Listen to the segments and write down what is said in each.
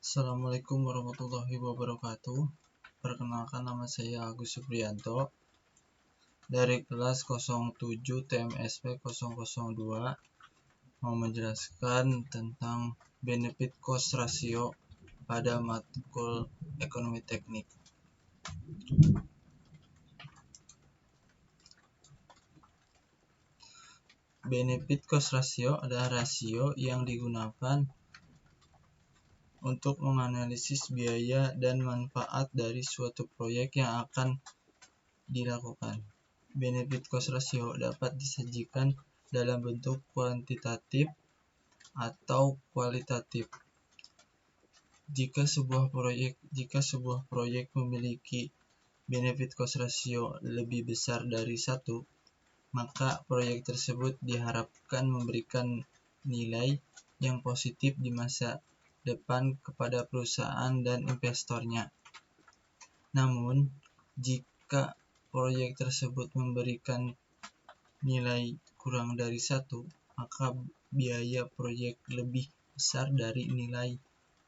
Assalamualaikum warahmatullahi wabarakatuh. Perkenalkan, nama saya Agus Supriyanto dari kelas 07 TMSP 002, mau menjelaskan tentang benefit cost ratio pada matkul ekonomi teknik. Benefit cost ratio adalah rasio yang digunakan untuk menganalisis biaya dan manfaat dari suatu proyek yang akan dilakukan. Benefit cost ratio dapat disajikan dalam bentuk kuantitatif atau kualitatif. Jika sebuah proyek memiliki benefit cost ratio lebih besar dari 1, maka proyek tersebut diharapkan memberikan nilai yang positif di masa depan kepada perusahaan dan investornya. Namun, jika proyek tersebut memberikan nilai kurang dari 1, maka biaya proyek lebih besar dari nilai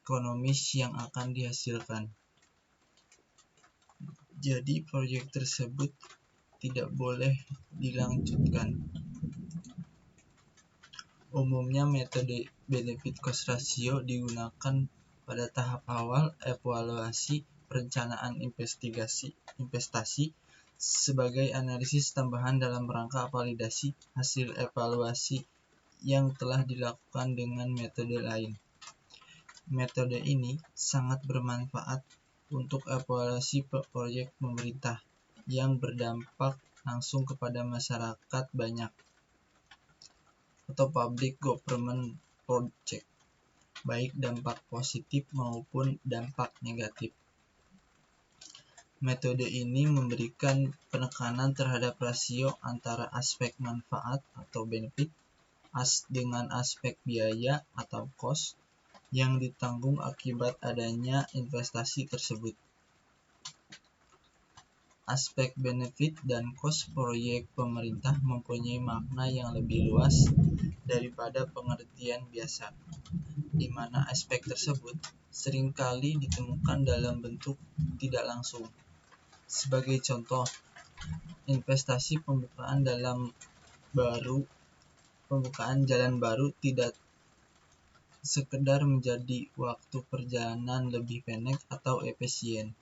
ekonomis yang akan dihasilkan. Jadi, proyek tersebut tidak boleh dilanjutkan. Umumnya, metode benefit cost ratio digunakan pada tahap awal evaluasi perencanaan investasi sebagai analisis tambahan dalam rangka validasi hasil evaluasi yang telah dilakukan dengan metode lain. Metode ini sangat bermanfaat untuk evaluasi proyek pemerintah yang berdampak langsung kepada masyarakat banyak, atau public government project, baik dampak positif maupun dampak negatif. Metode ini memberikan penekanan terhadap rasio antara aspek manfaat atau benefit dengan aspek biaya atau cost yang ditanggung akibat adanya investasi tersebut. Aspek benefit dan cost proyek pemerintah mempunyai makna yang lebih luas daripada pengertian biasa, di mana aspek tersebut seringkali ditemukan dalam bentuk tidak langsung. Sebagai contoh, investasi pembukaan jalan baru tidak sekedar menjadi waktu perjalanan lebih pendek atau efisien,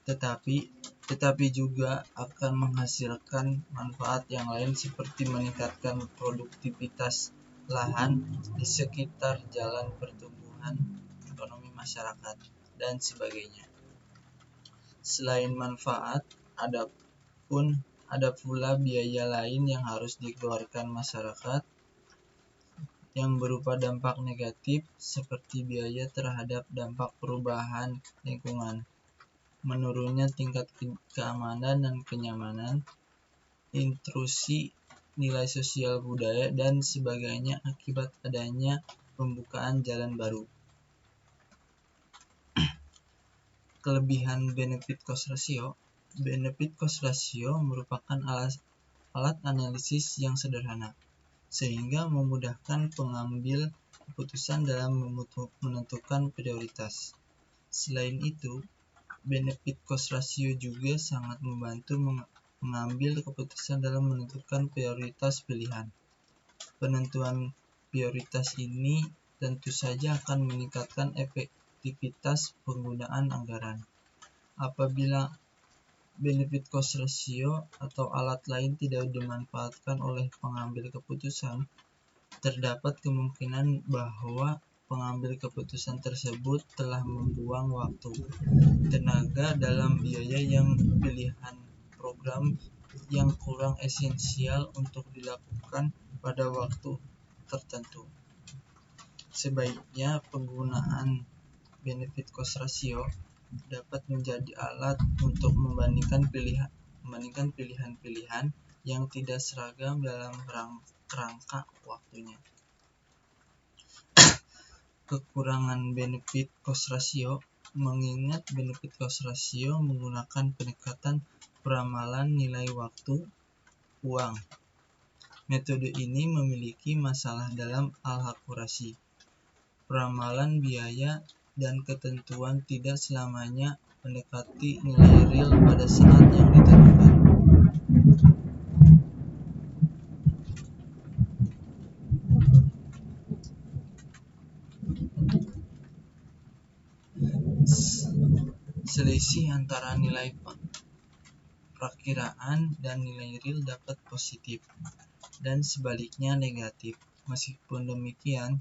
tetapi juga akan menghasilkan manfaat yang lain seperti meningkatkan produktivitas lahan di sekitar jalan, pertumbuhan ekonomi masyarakat, dan sebagainya. Selain manfaat, ada pula biaya lain yang harus dikeluarkan masyarakat yang berupa dampak negatif seperti biaya terhadap dampak perubahan lingkungan, menurunnya tingkat keamanan dan kenyamanan, intrusi nilai sosial budaya, dan sebagainya akibat adanya pembukaan jalan baru. Kelebihan benefit cost ratio. Benefit cost ratio merupakan alat analisis yang sederhana, sehingga memudahkan pengambil keputusan dalam menentukan prioritas. Selain itu, benefit cost ratio juga sangat membantu mengambil keputusan dalam menentukan prioritas pilihan. Penentuan prioritas ini tentu saja akan meningkatkan efektivitas penggunaan anggaran. Apabila benefit cost ratio atau alat lain tidak dimanfaatkan oleh pengambil keputusan, terdapat kemungkinan bahwa pengambil keputusan tersebut telah membuang waktu, tenaga dalam biaya yang pilihan program yang kurang esensial untuk dilakukan pada waktu tertentu. Sebaiknya penggunaan benefit cost ratio dapat menjadi alat untuk membandingkan pilihan-pilihan yang tidak seragam dalam rangka waktunya. Kekurangan benefit cost ratio. Mengingat benefit cost ratio menggunakan pendekatan peramalan nilai waktu, uang. Metode ini memiliki masalah dalam hal akurasi. Peramalan biaya dan ketentuan tidak selamanya mendekati nilai real pada saat yang ditentukan. Selisih antara nilai perakiraan dan nilai real dapat positif, dan sebaliknya negatif. Meskipun demikian,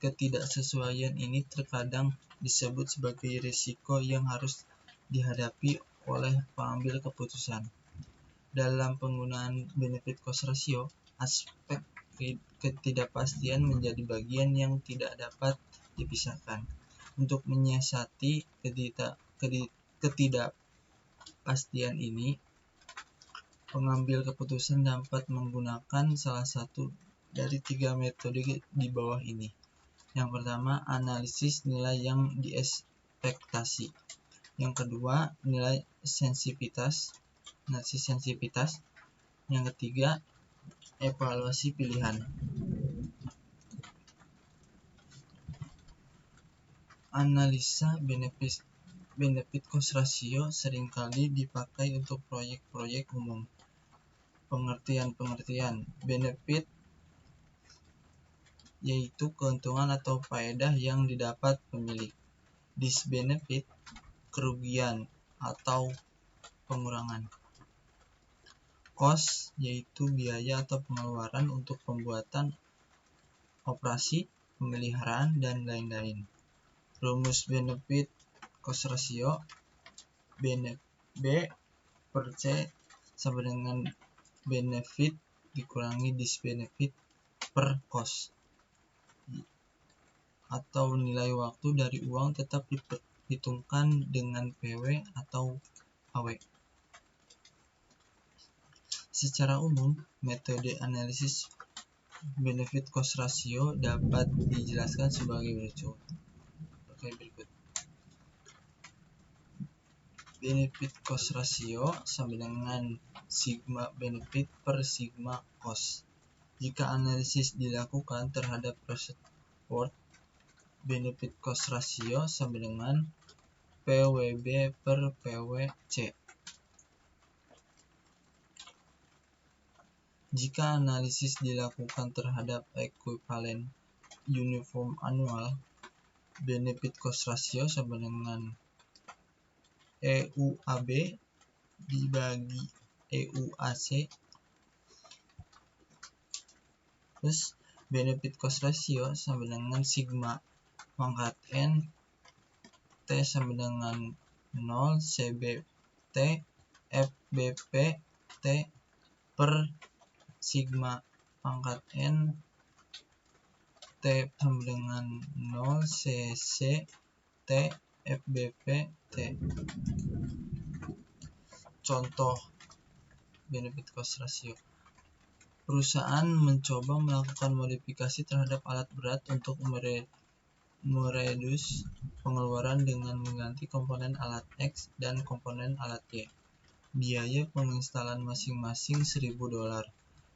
ketidaksesuaian ini terkadang disebut sebagai risiko yang harus dihadapi oleh pengambil keputusan. Dalam penggunaan benefit cost ratio, aspek ketidakpastian menjadi bagian yang tidak dapat dipisahkan. Untuk menyiasati ketidakpastian ini, pengambil keputusan dapat menggunakan salah satu dari 3 metode di bawah ini. Yang pertama, analisis nilai yang diekspektasi. Yang kedua, analisis sensitivitas. Yang ketiga, evaluasi pilihan. Analisa benefit cost ratio seringkali dipakai untuk proyek-proyek umum. Pengertian benefit yaitu keuntungan atau faedah yang didapat pemilik. Disbenefit, kerugian atau pengurangan. Cost yaitu biaya atau pengeluaran untuk pembuatan, operasi, pemeliharaan, dan lain-lain. Rumus benefit cost ratio B per C sama dengan benefit dikurangi disbenefit per cost, atau nilai waktu dari uang tetap diperhitungkan dengan PW atau AW. Secara umum, metode analisis benefit cost ratio dapat dijelaskan sebagai berikut. Benefit cost ratio sama dengan sigma benefit per sigma cost. Jika analisis dilakukan terhadap support, benefit cost ratio sama dengan PWB per PWC. Jika analisis dilakukan terhadap equivalent uniform annual, benefit cost ratio sama dengan EUAB dibagi EUAC. Terus benefit cost ratio sama dengan sigma pangkat N T sama dengan 0 CBT FBP T per sigma pangkat N T sama dengan 0 CC T FBP T. Contoh benefit cost ratio. Perusahaan mencoba melakukan modifikasi terhadap alat berat untuk meredus pengeluaran dengan mengganti komponen alat X dan komponen alat Y. Biaya penginstalan masing-masing $1.000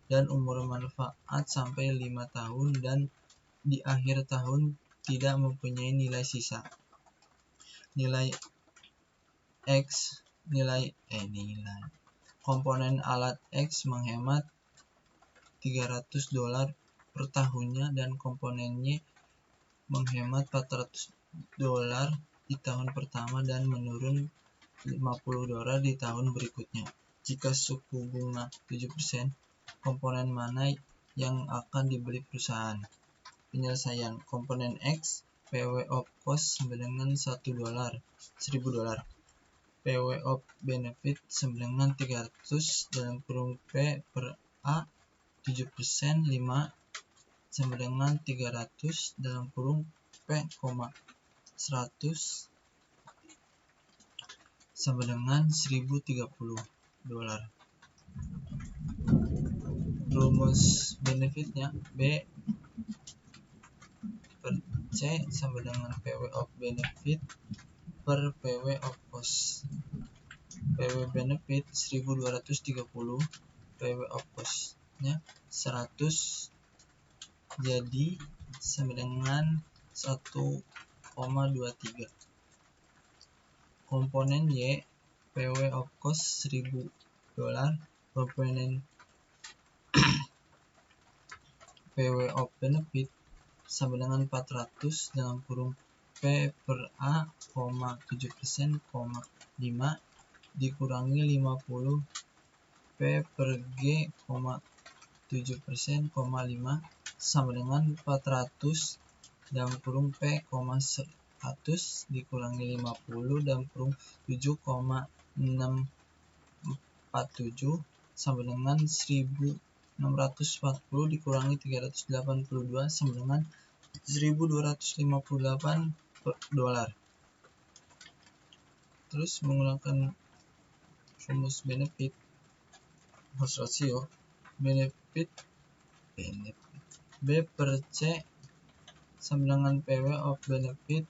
dan umur manfaat sampai 5 tahun, dan di akhir tahun tidak mempunyai nilai sisa. Nilai komponen alat X menghemat $300 per tahunnya, dan komponen Y menghemat $400 di tahun pertama dan menurun $50 di tahun berikutnya. Jika suku bunga 7%, komponen mana yang akan dibeli perusahaan? Penyelesaian. Komponen X, PW of cost sama dengan $1.000. PW of benefit sama dengan 300 dalam kurung P per A 7%, 5 sama dengan 300 dalam kurung P, 100 sama dengan $1.030. Rumus benefitnya B per C sama dengan PW of benefit per PW of cost. PW benefit 1.230, PW of cost nya 100, jadi sama dengan 1 0,23. Komponen Y, PW of cost $1000, komponen PW of benefit sama dengan 400 dalam kurung P per A, 7%, 5 dikurangi 50 P per G, 7%, 5 sama dengan 400 dalam kurung P, 100 dikurangi 50 dalam kurung 7,647 sama dengan 1640 dikurangi 382 sama dengan 1258 dolar. Terus menggunakan rumus benefit cost ratio, benefit B per C sama dengan PW of benefit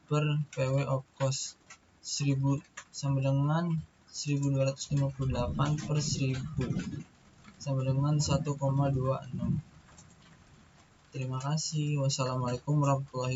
per PW of cost 1000 sama dengan 1258 per 1000 sama dengan 1,26. Terima kasih. Wassalamualaikum warahmatullahi wabarakatuh.